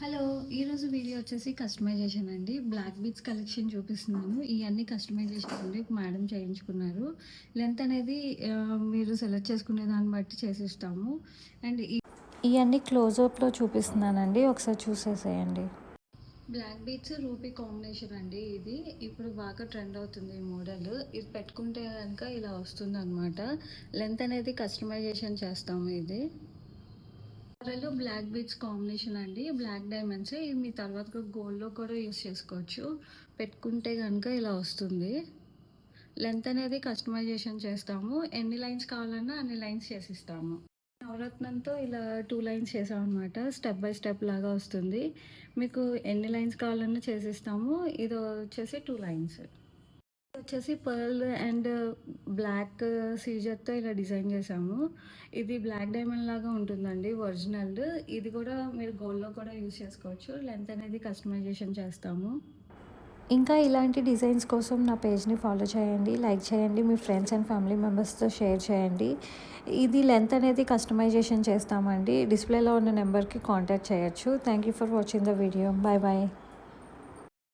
Hello! ఈరోజు video వచ్చేసి customization అండి. బ్లాక్ బీడ్స్ కలెక్షన్ చూపిస్తున్నాను. ఇయన్నీ కస్టమైజేషన్ అండి మేడం చేయించుకున్నారు. లెంత్ అనేది మీరు సెలెక్ట్ చేసుకునే దాన్ని బట్టి చేసిస్తాము. అండ్ ఇవన్నీ క్లోజప్లో చూపిస్తున్నానండి, ఒకసారి చూసేసేయండి. బ్లాక్ బీడ్స్ రూపీ కాంబినేషన్ అండి. ఇది ఇప్పుడు బాగా ట్రెండ్ అవుతుంది ఈ మోడల్. ఇది పెట్టుకుంటే కనుక ఇలా వస్తుందన్నమాట. లెంత్ అనేది కస్టమైజేషన్ చేస్తాము ఇది. కలర్‌లో బ్లాక్ బీడ్స్ కాంబినేషన్ అండి. బ్లాక్ డైమండ్స్ ఇది మీ తర్వాత గోల్డ్‌లో కూడా యూజ్ చేసుకోవచ్చు. పెట్టుకుంటే గనుక ఇలా వస్తుంది. లెంత్ అనేది కస్టమైజేషన్ చేస్తాము. ఎన్ని లైన్స్ కావాలన్నా అన్ని లైన్స్ చేసిస్తాము. నవరత్నంతో ఇలా 2 లైన్స్ చేసామన్నమాట. స్టెప్ బై స్టెప్ లాగా వస్తుంది. మీకు ఎన్ని లైన్స్ కావాలన్నా చేసిస్తాము. ఇది వచ్చేసి 2 లైన్స్. వచ్చేసి పర్ల్ అండ్ బ్లాక్ సీజర్తో ఇలా డిజైన్ చేసాము. ఇది బ్లాక్ డైమండ్ లాగా ఉంటుందండి ఒరిజినల్. ఇది కూడా మీరు గోల్డ్‌లో కూడా యూజ్ చేసుకోవచ్చు. లెంత్ అనేది కస్టమైజేషన్ చేస్తాము. ఇంకా ఇలాంటి డిజైన్స్ కోసం నా పేజ్ని ఫాలో చేయండి, లైక్ చేయండి, మీ ఫ్రెండ్స్ అండ్ ఫ్యామిలీ మెంబర్స్తో షేర్ చేయండి. ఇది లెంత్ అనేది కస్టమైజేషన్ చేస్తామండి. డిస్ప్లేలో ఉన్న నెంబర్కి కాంటాక్ట్ చేయొచ్చు. Thank you for watching the video. Bye bye.